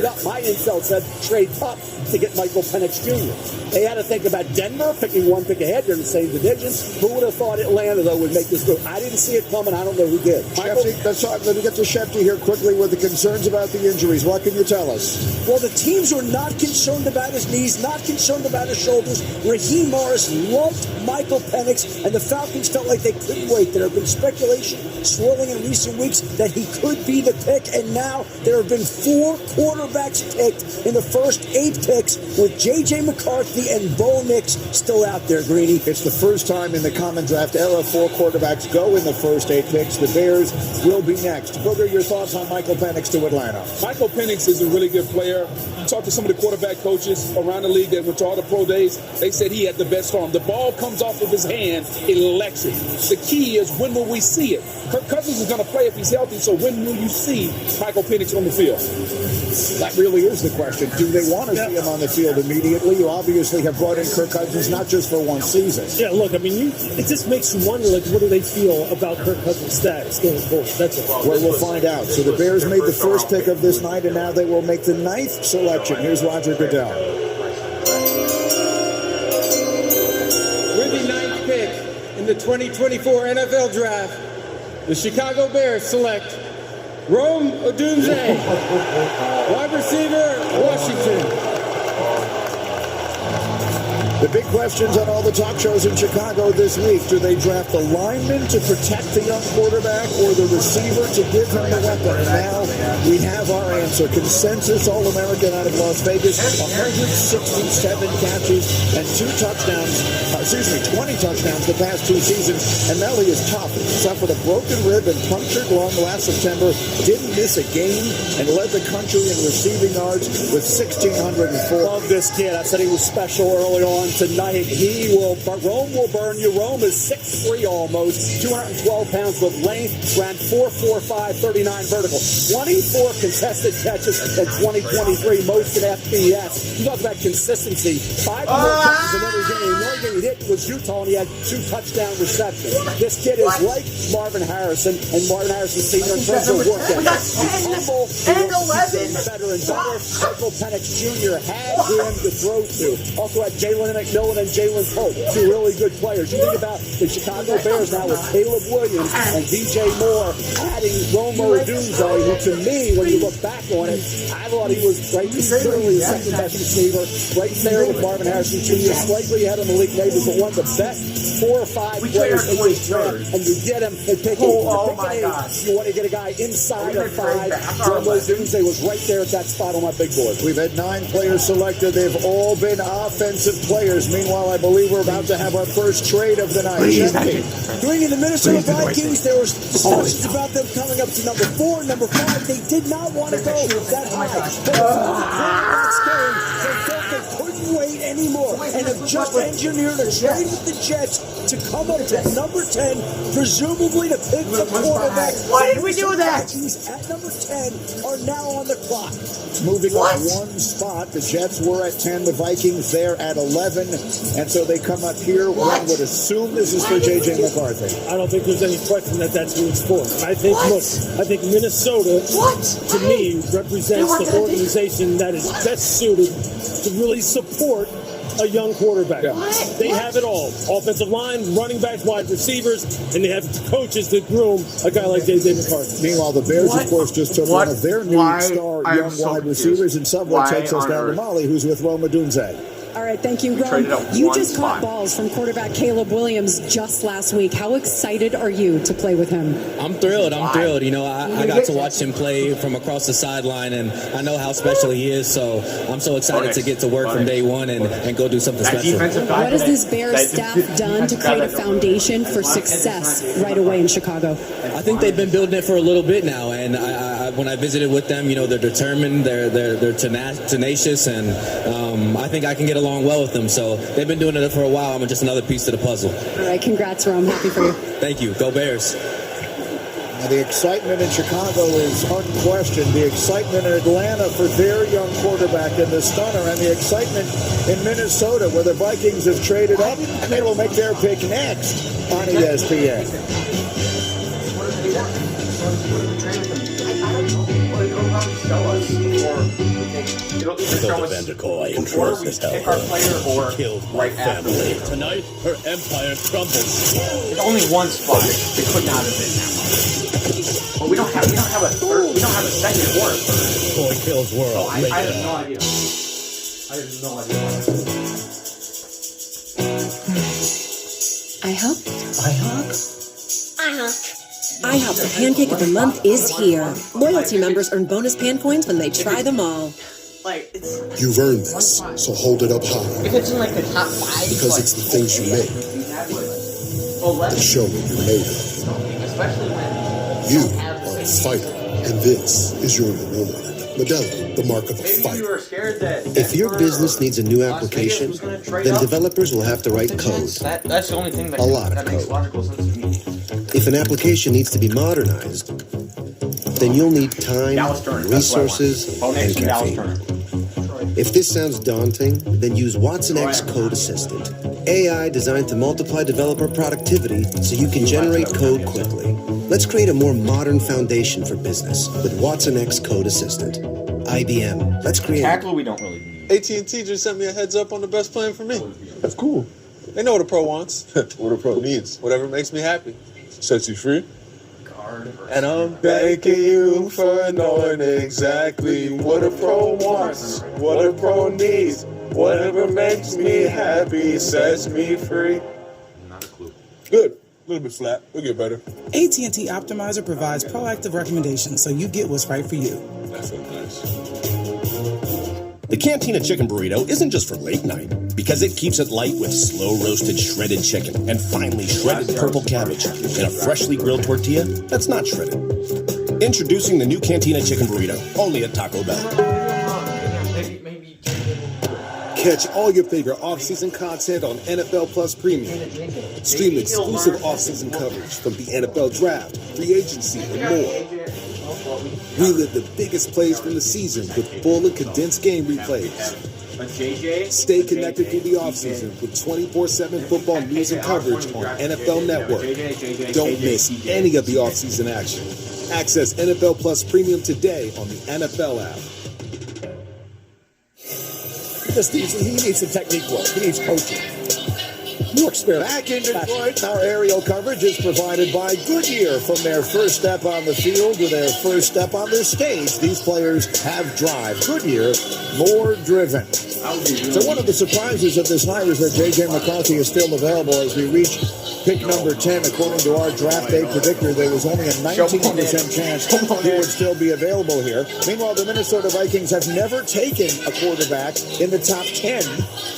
up. My intel said trade up to get Michael Penix Jr. They had to think about Denver picking one pick ahead. They're in the same divisions. Who would have thought Atlanta, though, would make this move? I didn't see it coming. I don't know who did. Shefty, let me get to Shefty here quickly with the concerns about the injuries. What can you tell us? Well, the teams were not concerned about his knees, not concerned about his shoulders. Raheem Morris lumped Michael Penix, and the Falcons felt like they couldn't wait. There have been speculation swirling in recent weeks that he could be the pick, and now there have been 4 quarterbacks picked in the first 8 picks, with JJ McCarthy and Bo Nix still out there, Greeny. It's the first time in the common draft era 4 quarterbacks go in the first 8 picks. The Bears will be next. Booger, your thoughts on Michael Penix to Atlanta? Michael Penix is a really good player. You talk to some of the quarterback coaches around the league that went to all the pro days. They said he had the best arm. The ball comes off of his hand electric. The key is, when will we see it? Kirk Cousins is going to play if he's healthy, so when will you see Michael Penix on the field? That really is the question. Do they want to see him on the field immediately? You obviously have brought in Kirk Cousins not just for one season. Yeah, look, I mean, it just makes you wonder, like, what do they feel about Kirk Cousins' status going forward? That's it. Well, we'll find out. So the Bears made the first pick of this night, and now they will make the 9th selection. Here's Roger Goodell. With the 9th pick in the 2024 NFL Draft, the Chicago Bears select Rome Odunze, wide receiver, Washington. The big questions on all the talk shows in Chicago this week. Do they draft the lineman to protect the young quarterback, or the receiver to give him the weapon? Now we have our answer. Consensus All-American out of Las Vegas, 167 catches and 20 touchdowns the past 2 seasons. And Melly is tough. He suffered a broken rib and punctured lung last September, didn't miss a game, and led the country in receiving yards with 1,604. Love this kid. I said he was special early on. Tonight, Rome will burn you. Rome is 6'3" almost, 212 pounds with length, ran 4.45, 39 vertical, 24 contested catches in 2023, most in FBS. You talk about consistency, 5 or more touches in every game. The only game he hit was Utah, and he had 2 touchdown receptions. This kid is like Marvin Harrison, and Marvin Harrison Sr. in terms of work ethic. He's humble, he wants to get better and better. Michael Penix Jr. had him to throw to. Also had Jalen McMillan and Jalen Pope, 2 really good players. You think about the Chicago Bears now with Caleb Williams and DJ Moore adding Romo Odunze, who to me, when you look back on it, I thought he was right, clearly the second best receiver, right there with Marvin Harrison Jr., slightly ahead of Malik Neighbors, but one of the best 4 or 5 players in this draft, and you get him and pick him. You want to get a guy inside of 5. Romo Odunze was right there at that spot on my big board. We've had 9 players selected. They've all been offensive players. Meanwhile, I believe we're about to have our first trade of the night. Doing in the Minnesota Vikings, there was discussions about them coming up to number 4, number 5. They did not want to go that high. They felt they couldn't wait anymore, and have just engineered a trade with the Jets to come up to number 10, presumably to pick the quarterback. Why did we do that? At number 10 are now on the clock. Moving up 1 spot. The Jets were at 10, the Vikings there at 11, and so they come up here. One would assume this is for JJ McCarthy. I don't think there's any question that that's who it's for. I think Minnesota, to me, represents the organization that is best suited to really support a young quarterback. Yeah. They have it all. Offensive line, running backs, wide receivers, and they have the coaches to groom a guy like JJ McCarthy. Meanwhile, the Bears, of course, just took one of their new star young wide receivers, and Subway takes us down to Molly, who's with Rome Odunze. All right, thank you, Ron. You just caught balls from quarterback Caleb Williams just last week. How excited are you to play with him? I'm thrilled. You know, I got to watch him play from across the sideline, and I know how special he is, so I'm so excited to get to work from day one and go do something special. What has this Bears staff done to create a foundation for success right away in Chicago? I think they've been building it for a little bit now, and when I visited with them, you know, they're determined, they're tenacious, and I think I can get along well with them. So they've been doing it for a while. I'm just another piece to the puzzle. All right, congrats, Ron. Happy for you. Thank you. Go Bears. Now, the excitement in Chicago is unquestioned. The excitement in Atlanta for their young quarterback and the stunner, and the excitement in Minnesota where the Vikings have traded up, and they will make their pick next on ESPN. Show us before we take It'll either show us before we pick our player or right after. Tonight, her empire crumbles. There's only one spot. It could not have been that much. But we don't have a third. We don't have a second or a third. Boy kills world. So I have no idea. I have no idea. IHOP, the pancake of the month is here. Loyalty members earn bonus pan coins when they try them all. Like it's. You've earned this, so hold it up high. If it's in like the top 5, Because it's the things you make that show what you're made of. Especially when You are a fighter, and this is your reward. Modelo, the mark of a fighter. If your business needs a new application, then developers will have to write code. That's the only thing that A lot of that makes code. logical sense to me. If an application needs to be modernized, then you'll need time, Dallas Turner, that's what I want. resources, Bo and Nixon, Dallas caffeine. Turner. If this sounds daunting, then use Watson X Code Assistant. AI designed to multiply developer productivity so you can generate code quickly. Let's create a more modern foundation for business with Watson X Code Assistant. IBM, let's create... Tackle we don't really need. AT&T just sent me a heads up on the best plan for me. That's cool. They know what a pro wants. What a pro needs. Whatever makes me happy. Sets you free. And I'm thanking you for knowing exactly what a pro wants, what a pro needs. Whatever makes me happy sets me free. Not a clue. Good. A little bit flat. We'll get better. AT&T Optimizer provides proactive recommendations so you get what's right for you. That's so nice. The Cantina Chicken Burrito isn't just for late night, because it keeps it light with slow-roasted shredded chicken and finely shredded purple cabbage in a freshly grilled tortilla that's not shredded. Introducing the new Cantina Chicken Burrito, only at Taco Bell. Catch all your favorite off-season content on NFL Plus Premium. Stream exclusive off-season coverage from the NFL Draft, free agency, and more. Relive the biggest plays from the season with full and condensed game replays. Stay connected through the offseason with 24/7 football news and coverage on NFL Network. Don't miss any of the offseason action. Access NFL Plus Premium today on the NFL app. He needs some technique work. He needs coaching. More experience. Back in Detroit, our aerial coverage is provided by Goodyear. From their first step on the field to their first step on the stage, these players have drive. Goodyear, more driven. So one of the surprises of this night is that JJ McCarthy is still available as we reach pick number 10. According to our draft day predictor, there was only a 19% chance he would still be available here. Meanwhile, the Minnesota Vikings have never taken a quarterback in the top 10.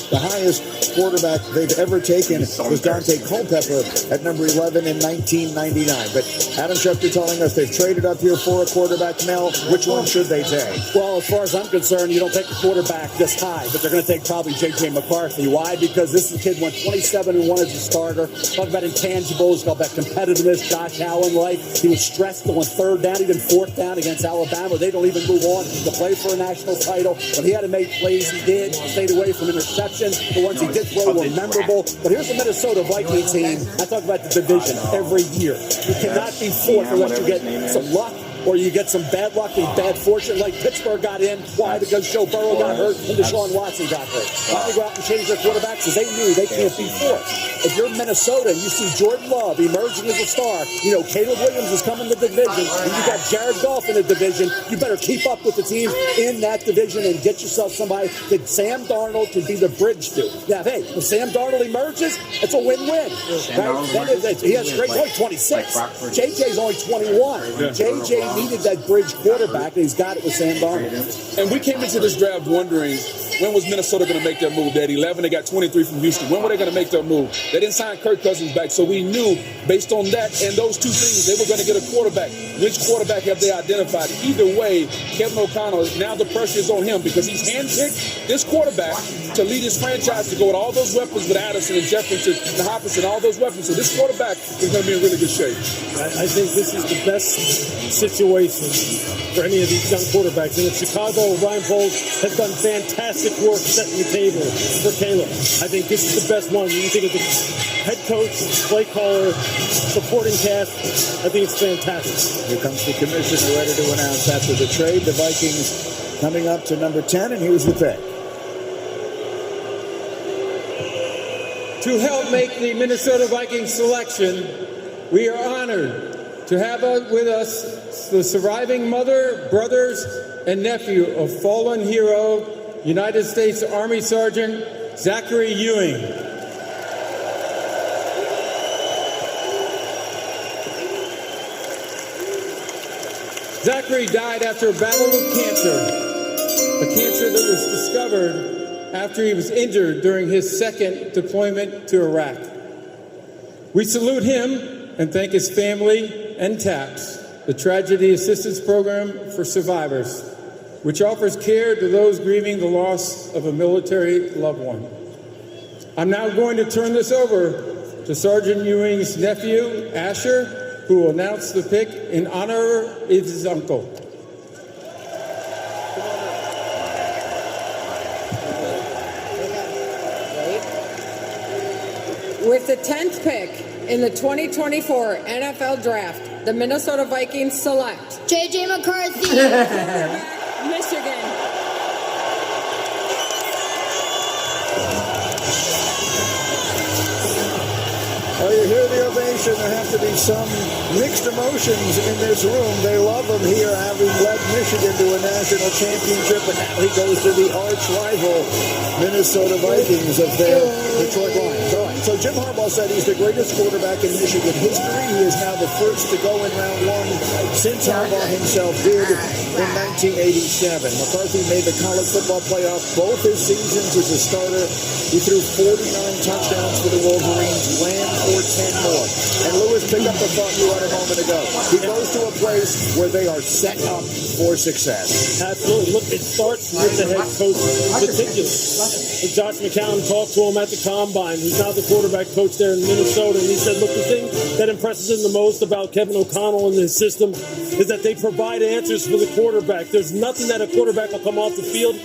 The highest quarterback they've ever taken was Dante Culpepper at number 11 in 1999. But Adam Schefter telling us they've traded up here for a quarterback. Mel, which one should they take? Well, as far as I'm concerned, you don't take a quarterback this high, but they're going to take probably JJ McCarthy. Why? Because this kid went 27-1 as a starter. Talk about intangibles, talk about competitiveness. Josh Allen, right? He was stressed going third down, even fourth down against Alabama. They don't even move on to play for a national title. When he had to make plays, he did. Stayed away from interceptions. The ones he did throw were memorable. But here's the Minnesota Viking team. I talk about the division every year. You cannot be fourth unless you get some luck or you get some bad luck and bad fortune like Pittsburgh got in. Why? Because Joe Burrow got hurt and Deshaun Watson got hurt. Why they go out and change their quarterbacks? Because they knew they can't be fourth. If you're Minnesota and you see Jordan Love emerging as a star, you know Caleb Williams is coming to the division, and you got Jared Goff in the division, you better keep up with the teams in that division and get yourself somebody that Sam Darnold can be the bridge to. Now, hey, if Sam Darnold emerges, it's a win-win. Right? He has great, only 26. JJ's only 21. JJ needed that bridge quarterback, and he's got it with Sam Darnold. And we came into this draft wondering, when was Minnesota going to make their move? They had 11, they got 23 from Houston. When were they going to make their move? They didn't sign Kirk Cousins back, so we knew, based on that and those two things, they were going to get a quarterback. Which quarterback have they identified? Either way, Kevin O'Connell, now the pressure is on him because he's handpicked this quarterback to lead his franchise to go with all those weapons with Addison and Jefferson and Hopkins and all those weapons. So this quarterback is going to be in really good shape. I think this is the best situation for any of these young quarterbacks. And in Chicago, Ryan Poles has done fantastic work setting the table for Caleb. I think this is the best one. When you think of the head coach, play caller, supporting cast, I think it's fantastic. Here comes the commissioner ready to announce after the trade. The Vikings coming up to number 10, and here's the pick. To help make the Minnesota Vikings selection, we are honored to have with us the surviving mother, brothers, and nephew of fallen hero, United States Army Sergeant Zachary Ewing. Zachary died after a battle with cancer, a cancer that was discovered after he was injured during his second deployment to Iraq. We salute him and thank his family and TAPS, the Tragedy Assistance Program for Survivors, which offers care to those grieving the loss of a military loved one. I'm now going to turn this over to Sergeant Ewing's nephew, Asher, who will announce the pick in honor of his uncle. With the 10th pick in the 2024 NFL Draft, the Minnesota Vikings select JJ McCarthy, Michigan. Well, you hear the ovation. There have to be some mixed emotions in this room. They love him here, having led Michigan to a national championship, and now he goes to the arch rival Minnesota Vikings of their Detroit Lions. All right, so Jim Harbaugh said he's the greatest quarterback in Michigan history. He is now the first to go in round one since Harbaugh himself did in 1987. McCarthy made the college football playoff both his seasons as a starter. He threw 49 touchdowns for the Wolverines, ran for 10 more. And Lewis picked up the thought you had a moment ago. He goes to a place where they are set up for success. Absolutely. Look, it starts with the head coach in particular. Josh McCown talked to him at the Combine. He's now the quarterback coach there in Minnesota. And he said, look, the thing that impresses him the most about Kevin O'Connell and his system is that they provide answers for the quarterback. There's nothing that a quarterback will come off the field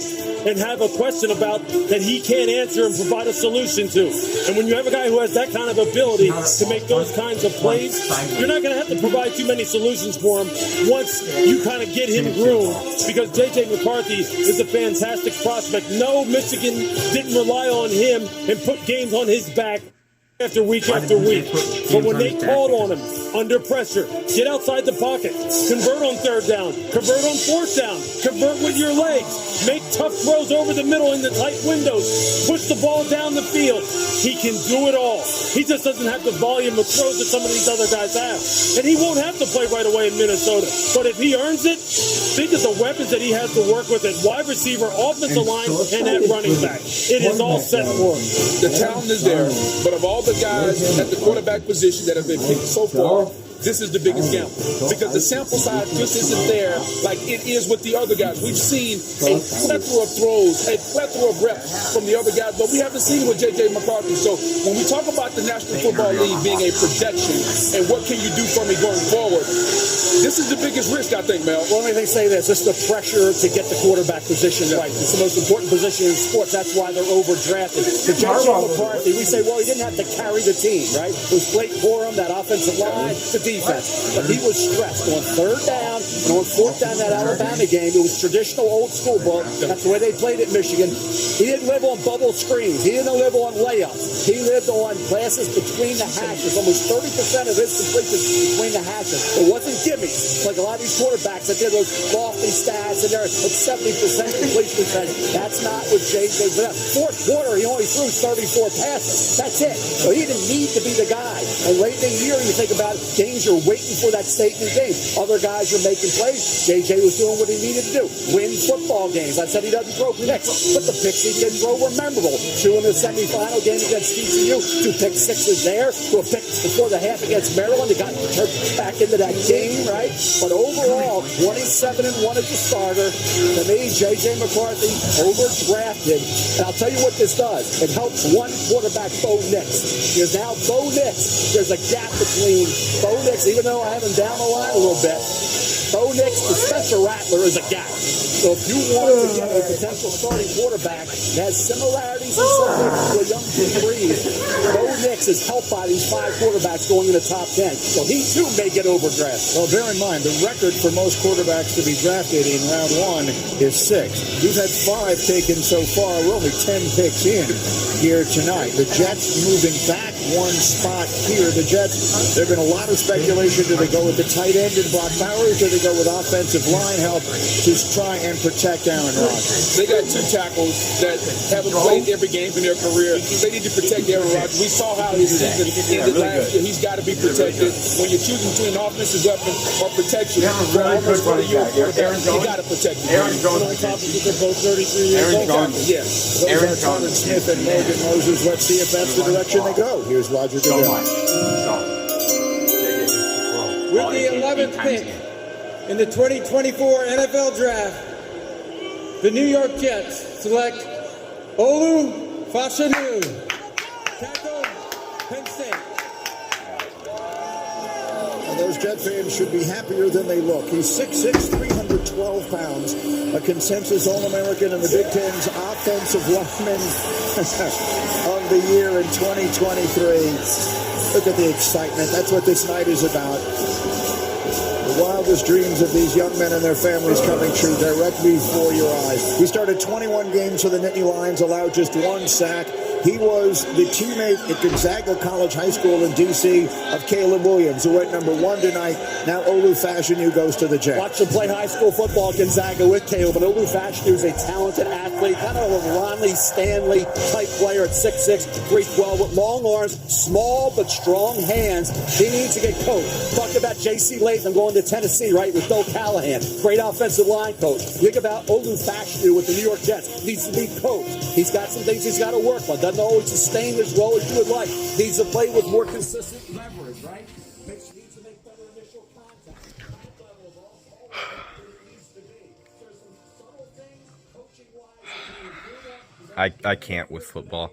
and have a question about that he can't answer and provide a solution to. And when you have a guy who has that kind of ability to make those kinds of plays, you're not going to have to provide too many solutions for him once you kind of get him groomed, because JJ McCarthy is a fantastic prospect. No, Michigan didn't rely on him and put games on his back after week after week. But when they called on him under pressure, get outside the pocket, convert on third down, convert on fourth down, convert with your legs, make tough throws over the middle in the tight windows, push the ball down the field. He can do it all. He just doesn't have the volume of throws that some of these other guys have. And he won't have to play right away in Minnesota. But if he earns it, think of the weapons that he has to work with at wide receiver, offensive line, and at running back. It is all set for him. The talent is there, but of all the guys at the quarterback position that have been picked so far, this is the biggest gamble, because the sample size just isn't there like it is with the other guys. We've seen a plethora of throws, a plethora of reps from the other guys, but we haven't seen it with JJ McCarthy. So when we talk about the National Football League being a projection and what can you do for me going forward, this is the biggest risk, I think, Mel. Well, let me say this. This is the pressure to get the quarterback position right. It's the most important position in sports. That's why they're overdrafted. For JJ McCarthy, we say, well, he didn't have to carry the team, right? It was Blake Corum, that offensive line, the defense. But he was stressed on third down and on fourth down that Alabama game. It was traditional old school ball. That's the way they played at Michigan. He didn't live on bubble screens. He didn't live on layups. He lived on passes between the hashes. Almost 30% of his completions between the hashes. It wasn't gimmies like a lot of these quarterbacks that did those lofty stats and they're at 70% completion percentage. That's not what JJ did. Fourth quarter, he only threw 34 passes. That's it. So he didn't need to be the guy. And late in the year, you think about games you're waiting for that statement game. Other guys are making plays. JJ was doing what he needed to do. Win football games. I said he doesn't throw picks, but the picks he did throw were memorable. 2 in the semifinal game against TCU, 2 pick sixes there, to a pick before the half against Maryland. He got back into that game, right? But overall, 27-1 as a starter. To me, JJ McCarthy overdrafted. And I'll tell you what this does. It helps one quarterback, Bo Nix. Because now Bo Nix, there's a gap between Bo Nix, even though I have him down the line a little bit. Bo Bo Nix to Spencer Rattler is a gap. So if you want to get a potential starting quarterback that has similarities in some ways to a young Drew Brees, Bo Nix is helped by these 5 quarterbacks going in the top 10. So he too may get overdrafted. Well, bear in mind, the record for most quarterbacks to be drafted in round 1 is 6. We've had 5 taken so far. We're only 10 picks in here tonight. The Jets moving back 1 spot here. The Jets, there have been a lot of speculation. Do they go with the tight end and Brock Bowers? Do they go with offensive line help to try and protect Aaron Rodgers? They got 2 tackles that haven't played every game in their career. They need to protect Aaron Rodgers. We saw how his season ended last year. He's got to be protected. When you're choosing between offensive weapon or protection, you got to protect him. Aaron Jones. They're both 33 years old. Yes. Aaron Jones, Smith, and Morgan Moses. Let's see if that's the direction they go. Here's Roger Goodell. With the 11th pick in the 2024 NFL Draft, the New York Jets select Olu Fashanu, tackle, Penn State. And those Jet fans should be happier than they look. He's 6'6", 312 pounds, a consensus All-American in the Big Ten's Offensive Lineman of the Year in 2023. Look at the excitement. That's what this night is about. The wildest dreams of these young men and their families coming true directly before your eyes. He started 21 games for the Nittany Lions, allowed just 1 sack. He was the teammate at Gonzaga College High School in D.C. of Caleb Williams, who went number 1 tonight. Now Olu Fashanu goes to the Jets. Watch him play high school football at Gonzaga with Caleb. And Olu Fashanu is a talented athlete, kind of a Ronnie Stanley type player at 6'6", 312 with long arms, small but strong hands. He needs to get coached. Talked about J.C. Latham going to Tennessee, right, with Bill Callahan. Great offensive line coach. Think about Olu Fashanu with the New York Jets. Needs to be coached. He's got some things he's got to work on. Doesn't always sustain as well as you would like. Needs to play with more consistent leverage, right? Needs to make better initial contact. I can't with football.